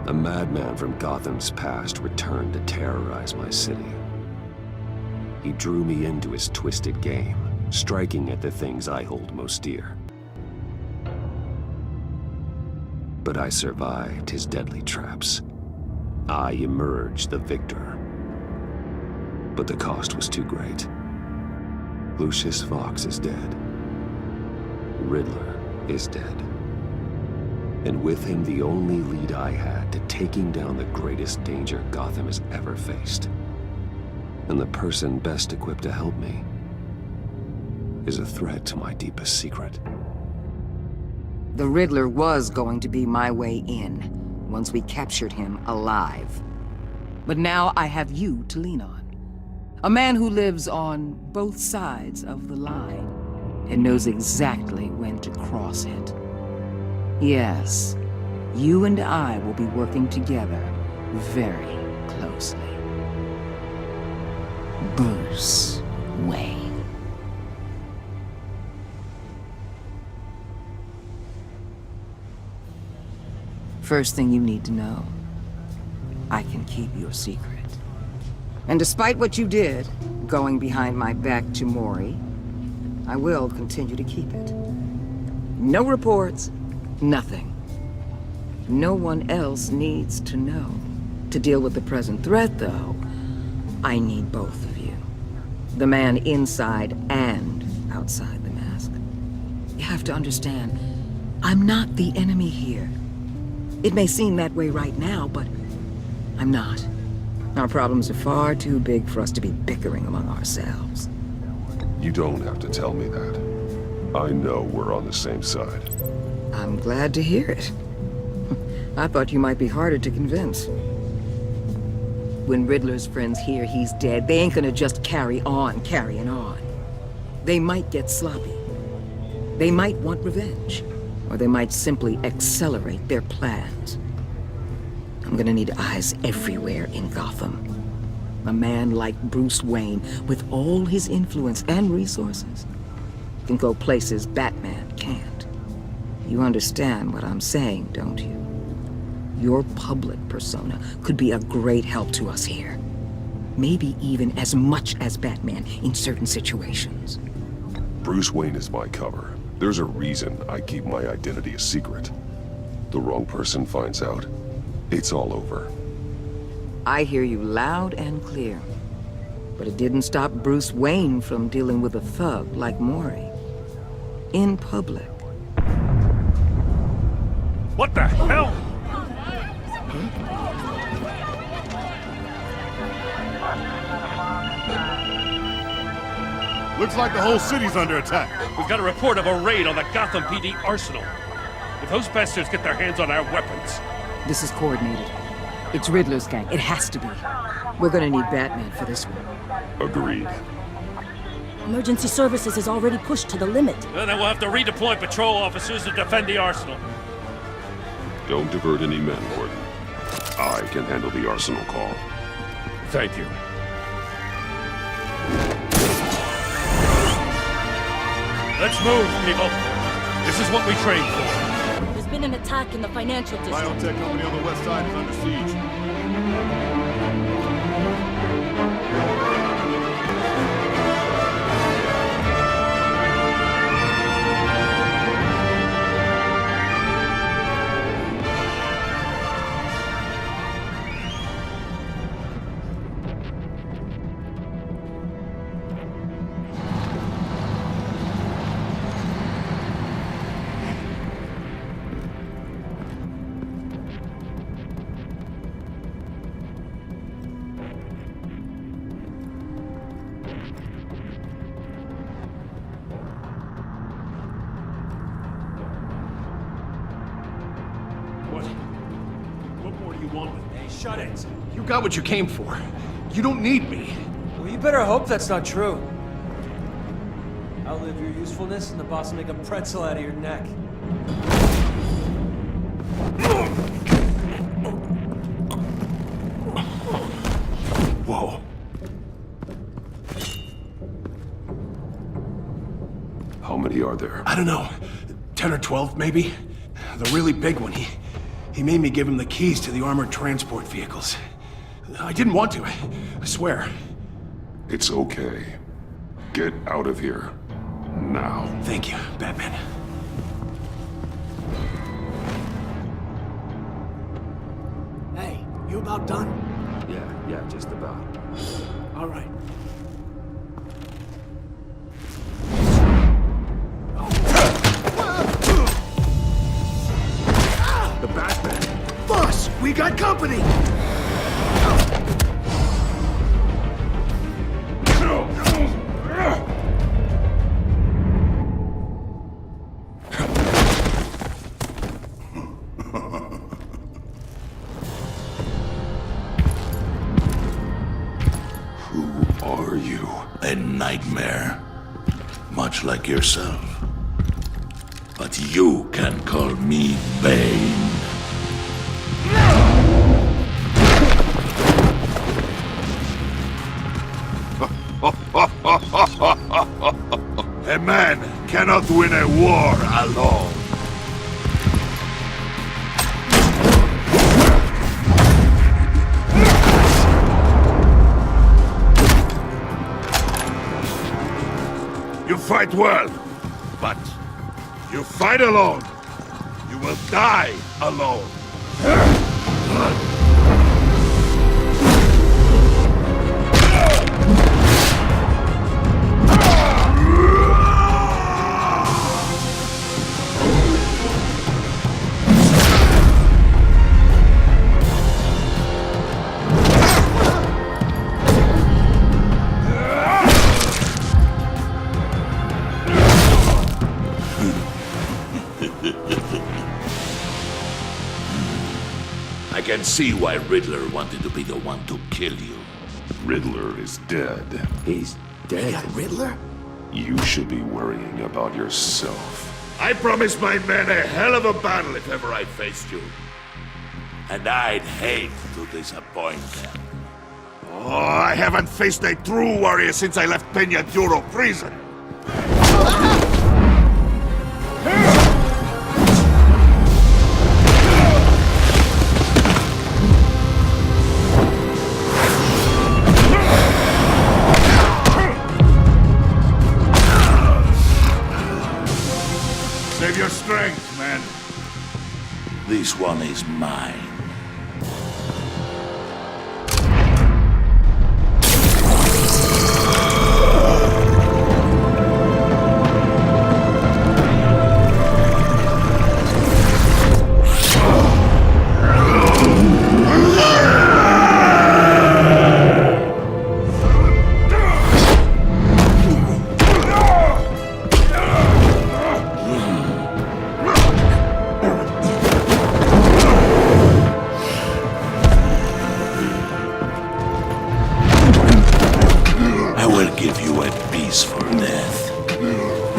A madman from Gotham's past returned to terrorize my city. He drew me into his twisted game, striking at the things I hold most dear. But I survived his deadly traps. I emerged the victor. But the cost was too great. Lucius Fox is dead. Riddler is dead. And with him, the only lead I had to taking down the greatest danger Gotham has ever faced. And the person best equipped to help me is a threat to my deepest secret. The Riddler was going to be my way in, once we captured him alive. But now I have you to lean on. A man who lives on both sides of the line and knows exactly when to cross it. Yes, you and I will be working together very closely. Bruce Wayne. First thing you need to know, I can keep your secret. And despite what you did, going behind my back to Mori, I will continue to keep it. No reports, nothing. No one else needs to know. To deal with the present threat, though, I need both of you. The man inside and outside the mask. You have to understand, I'm not the enemy here. It may seem that way right now, but I'm not. Our problems are far too big for us to be bickering among ourselves. You don't have to tell me that. I know we're on the same side. I'm glad to hear it. I thought you might be harder to convince. When Riddler's friends hear he's dead, they ain't gonna just carry on carrying on. They might get sloppy. They might want revenge. Or they might simply accelerate their plans. I'm gonna need eyes everywhere in Gotham. A man like Bruce Wayne, with all his influence and resources, can go places Batman can't. You understand what I'm saying, don't you? Your public persona could be a great help to us here. Maybe even as much as Batman in certain situations. Bruce Wayne is my cover. There's a reason I keep my identity a secret. The wrong person finds out, it's all over. I hear you loud and clear. But it didn't stop Bruce Wayne from dealing with a thug like Mori. In public. What the hell? Looks like the whole city's under attack. We've got a report of a raid on the Gotham PD arsenal. If those bastards get their hands on our weapons... This is coordinated. It's Riddler's gang. It has to be. We're gonna need Batman for this one. Agreed. Emergency services is already pushed to the limit. Then we'll have to redeploy patrol officers to defend the arsenal. Don't divert any men, Gordon. I can handle the arsenal call. Thank you. Let's move, people. This is what we trained for. There's been an attack in the financial district. Biotech company on the west side is under siege. What more do you want with me? Hey, shut it. You got what you came for. You don't need me. Well, you better hope that's not true. Outlive your usefulness, and the boss will make a pretzel out of your neck. Whoa. How many are there? I don't know. 10 or 12, maybe? The really big one, He made me give him the keys to the armored transport vehicles. I didn't want to, I swear. It's okay. Get out of here. Now. Thank you, Batman. Hey, you about done? Yeah, just about. All right. The Batman! Boss, we got company! Who are you? A nightmare. Much like yourself. But you can call me Bane. A man cannot win a war alone. You fight well, but you fight alone. You will die alone. I can see why Riddler wanted to be the one to kill you. Riddler is dead. He's dead. Got Riddler? You should be worrying about yourself. I promised my men a hell of a battle if ever I faced you. And I'd hate to disappoint them. Oh, I haven't faced a true warrior since I left Peña Duro prison. Save your strength, man. This one is mine. Give you a piece for death,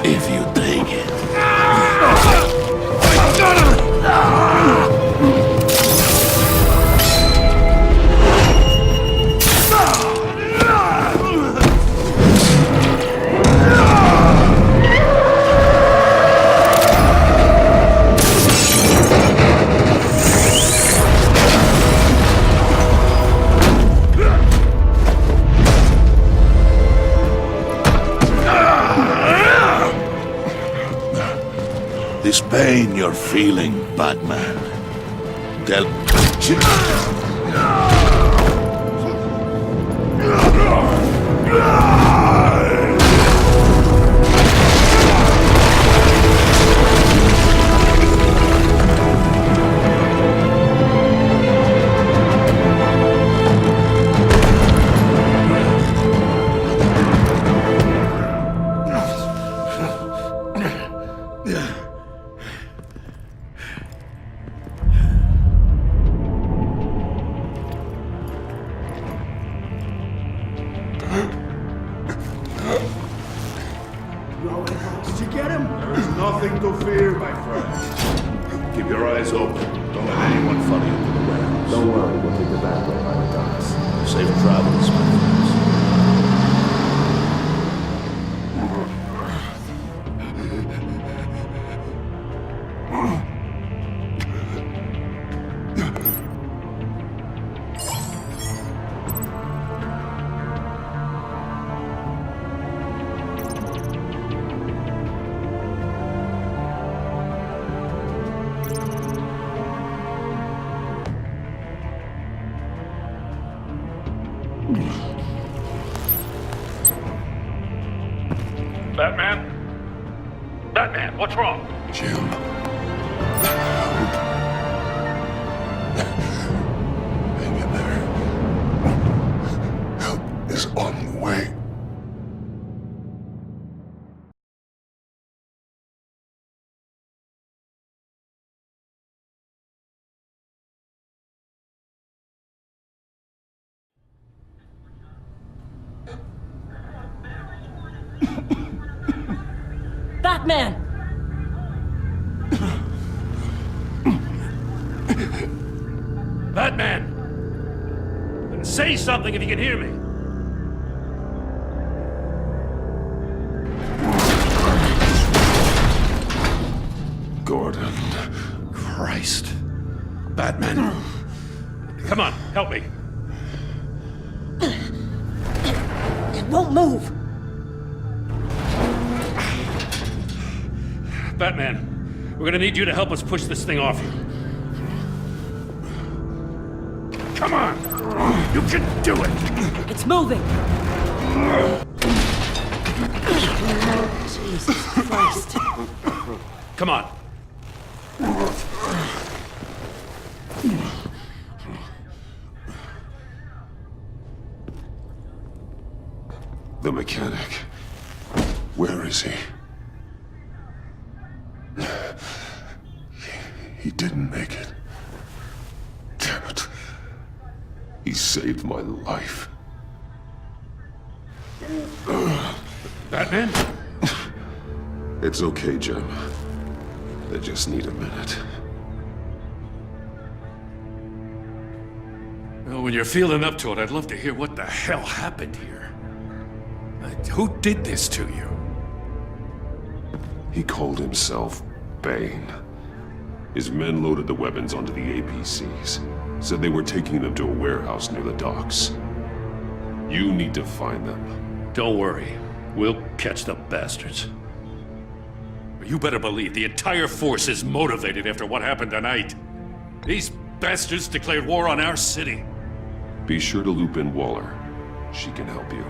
if you take it. This pain you're feeling, Batman. Tell... Did you get him? There is nothing to fear, my friend. Keep your eyes open. Don't let anyone follow you to the warehouse. Don't worry, we'll take the back way by the docks. Safe travels, my friends. Batman? Batman, what's wrong? Jim. Hang in there. Help is on the way. Batman! Batman! Say something if you can hear me. Gordon. Christ. Batman. Come on, help me. It won't move! Batman, we're gonna need you to help us push this thing off you. Come on! You can do it! It's moving! Jesus Christ. Come on. The mechanic. Where is he? He didn't make it. Damn it. He saved my life. Batman? It's okay, Jim. I just need a minute. Well, when you're feeling up to it, I'd love to hear what the hell happened here. Who did this to you? He called himself Bane. His men loaded the weapons onto the APCs. Said they were taking them to a warehouse near the docks. You need to find them. Don't worry. We'll catch the bastards. You better believe the entire force is motivated after what happened tonight. These bastards declared war on our city. Be sure to loop in Waller. She can help you.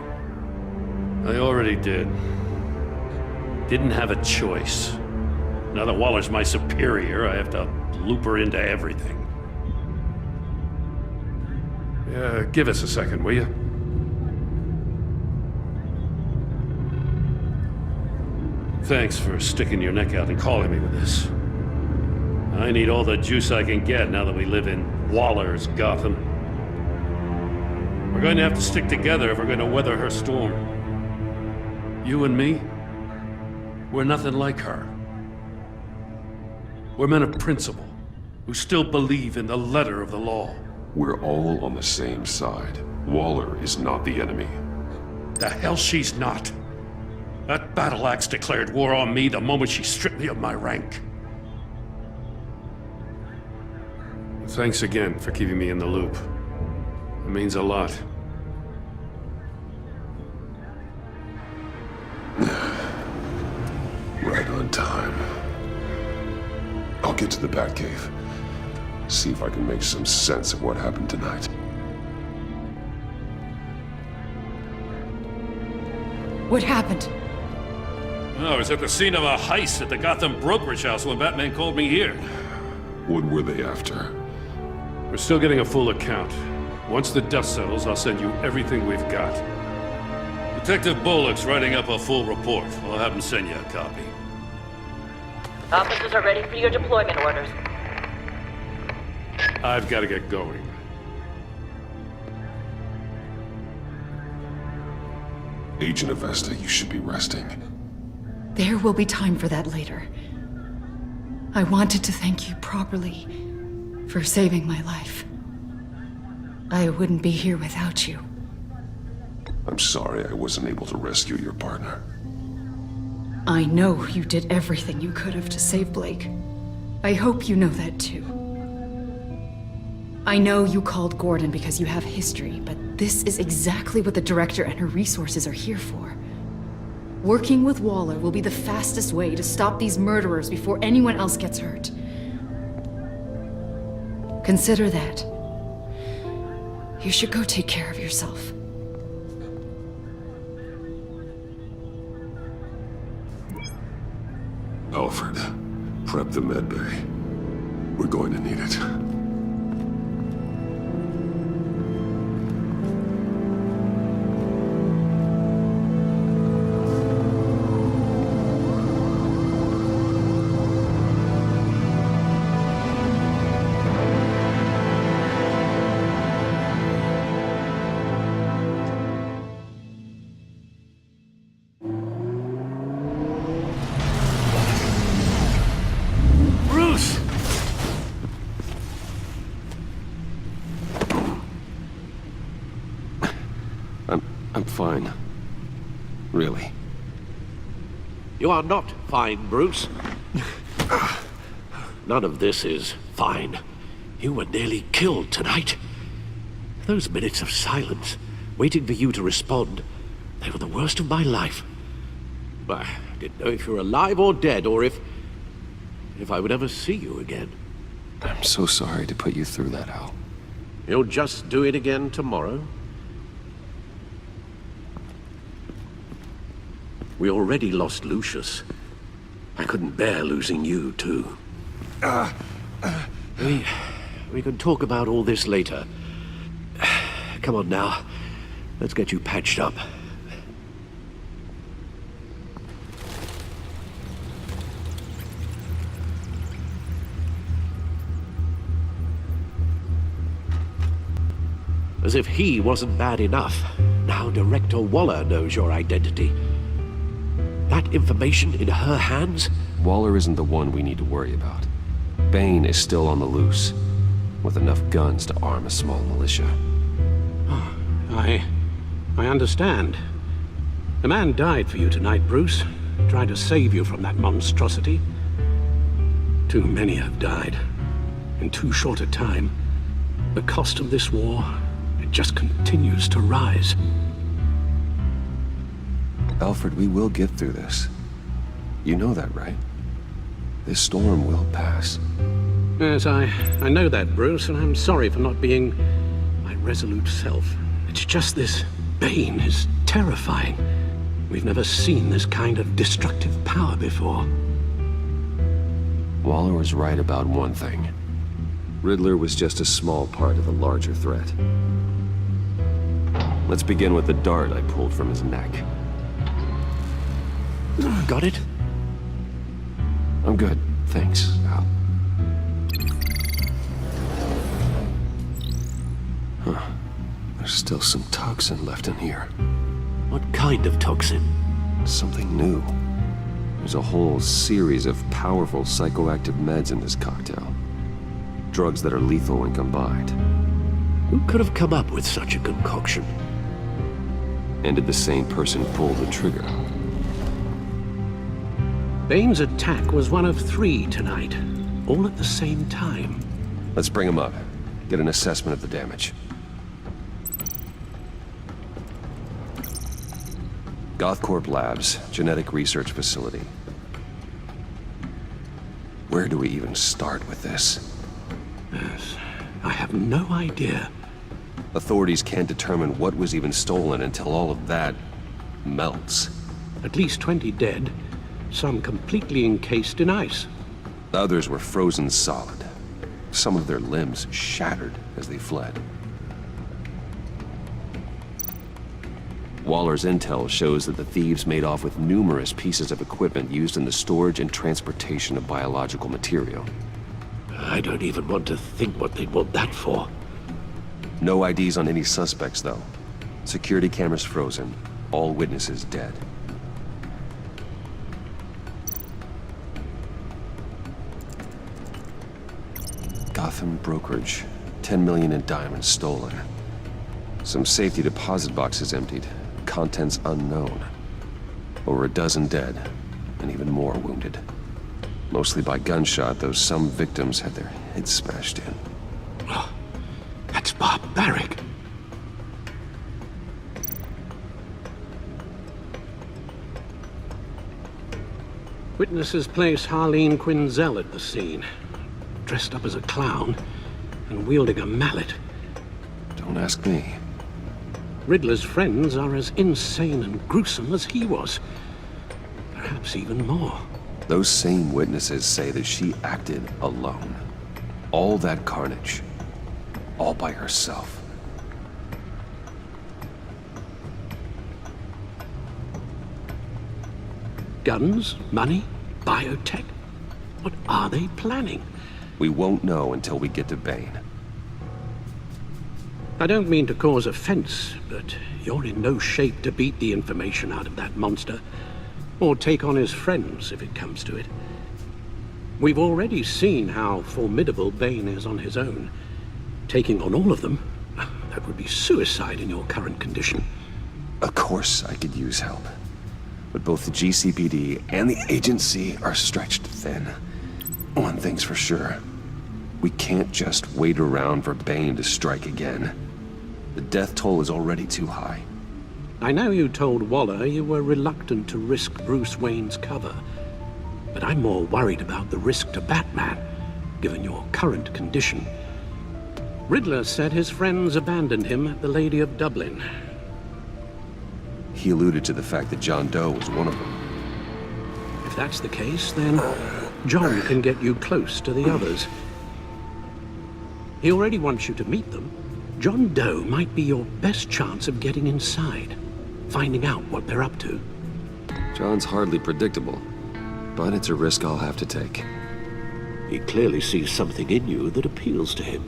I already did. Didn't have a choice. Now that Waller's my superior, I have to loop her into everything. Yeah, give us a second, will you? Thanks for sticking your neck out and calling me with this. I need all the juice I can get now that we live in Waller's Gotham. We're going to have to stick together if we're going to weather her storm. You and me, we're nothing like her. We're men of principle, who still believe in the letter of the law. We're all on the same side. Waller is not the enemy. The hell she's not. That battle axe declared war on me the moment she stripped me of my rank. Thanks again for keeping me in the loop. It means a lot. Right on time. I'll get to the Batcave. See if I can make some sense of what happened tonight. What happened? I was at the scene of a heist at the Gotham brokerage house when Batman called me here. What were they after? We're still getting a full account. Once the dust settles, I'll send you everything we've got. Detective Bullock's writing up a full report. I'll have him send you a copy. Officers are ready for your deployment orders. I've got to get going. Agent Avesta, you should be resting. There will be time for that later. I wanted to thank you properly for saving my life. I wouldn't be here without you. I'm sorry I wasn't able to rescue your partner. I know you did everything you could have to save Blake. I hope you know that too. I know you called Gordon because you have history, but this is exactly what the director and her resources are here for. Working with Waller will be the fastest way to stop these murderers before anyone else gets hurt. Consider that. You should go take care of yourself. Alfred, prep the med bay. We're going to need it. Bruce! I'm fine. Really. You are not fine, Bruce. None of this is fine. You were nearly killed tonight. Those minutes of silence, waiting for you to respond, they were the worst of my life. I didn't know if you were alive or dead, or if I would ever see you again. I'm so sorry to put you through that, Al. You'll just do it again tomorrow? We already lost Lucius. I couldn't bear losing you, too. We can talk about all this later. Come on now. Let's get you patched up. As if he wasn't bad enough, now Director Waller knows your identity. That information in her hands? Waller isn't the one we need to worry about. Bane is still on the loose, with enough guns to arm a small militia. Oh, I understand. The man died for you tonight, Bruce. Tried to save you from that monstrosity. Too many have died. In too short a time. The cost of this war, it just continues to rise. Alfred, we will get through this. You know that, right? This storm will pass. Yes, I know that, Bruce, and I'm sorry for not being my resolute self. It's just this Bane is terrifying. We've never seen this kind of destructive power before. Waller was right about one thing. Riddler was just a small part of a larger threat. Let's begin with the dart I pulled from his neck. Got it? I'm good, thanks, Al. Huh. There's still some toxin left in here. What kind of toxin? Something new. There's a whole series of powerful psychoactive meds in this cocktail. Drugs that are lethal when combined. Who could have come up with such a concoction? And did the same person pull the trigger? Bane's attack was one of 3 tonight, all at the same time. Let's bring him up. Get an assessment of the damage. Gothcorp Labs, genetic research facility. Where do we even start with this? Yes, I have no idea. Authorities can't determine what was even stolen until all of that melts. At least 20 dead, some completely encased in ice. Others were frozen solid. Some of their limbs shattered as they fled. Waller's intel shows that the thieves made off with numerous pieces of equipment used in the storage and transportation of biological material. I don't even want to think what they'd want that for. No IDs on any suspects, though. Security cameras frozen. All witnesses dead. Gotham brokerage. 10 million in diamonds stolen. Some safety deposit boxes emptied. Contents unknown. Over a dozen dead, and even more wounded. Mostly by gunshot, though some victims had their heads smashed in. Oh, that's barbaric. Witnesses place Harleen Quinzel at the scene, dressed up as a clown and wielding a mallet. Don't ask me. Riddler's friends are as insane and gruesome as he was. Perhaps even more. Those same witnesses say that she acted alone. All that carnage, all by herself. Guns, money, biotech? What are they planning? We won't know until we get to Bane. I don't mean to cause offense, but you're in no shape to beat the information out of that monster, or take on his friends if it comes to it. We've already seen how formidable Bane is on his own. Taking on all of them, that would be suicide in your current condition. Of course I could use help. But both the GCPD and the agency are stretched thin. One thing's for sure. We can't just wait around for Bane to strike again. The death toll is already too high. I know you told Waller you were reluctant to risk Bruce Wayne's cover, but I'm more worried about the risk to Batman, given your current condition. Riddler said his friends abandoned him at the Lady of Dublin. He alluded to the fact that John Doe was one of them. If that's the case, then John can get you close to the others. He already wants you to meet them. John Doe might be your best chance of getting inside, finding out what they're up to. John's hardly predictable, but it's a risk I'll have to take. He clearly sees something in you that appeals to him.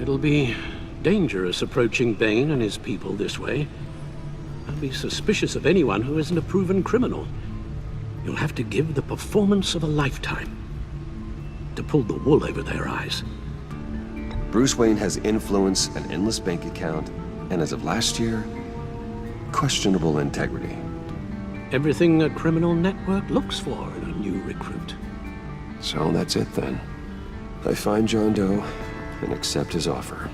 It'll be dangerous approaching Bane and his people this way. I'll be suspicious of anyone who isn't a proven criminal. You'll have to give the performance of a lifetime to pull the wool over their eyes. Bruce Wayne has influence, an endless bank account, and as of last year, questionable integrity. Everything a criminal network looks for in a new recruit. So that's it then. I find John Doe and accept his offer.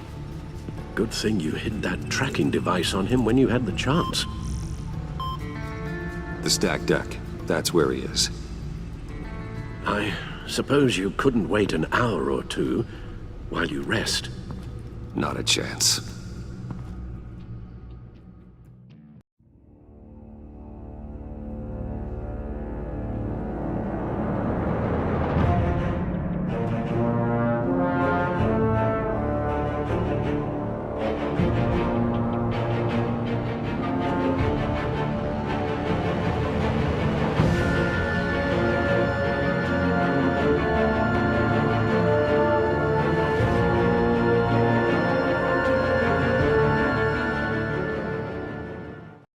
Good thing you hid that tracking device on him when you had the chance. The stacked deck, that's where he is. I suppose you couldn't wait an hour or two while you rest. Not a chance.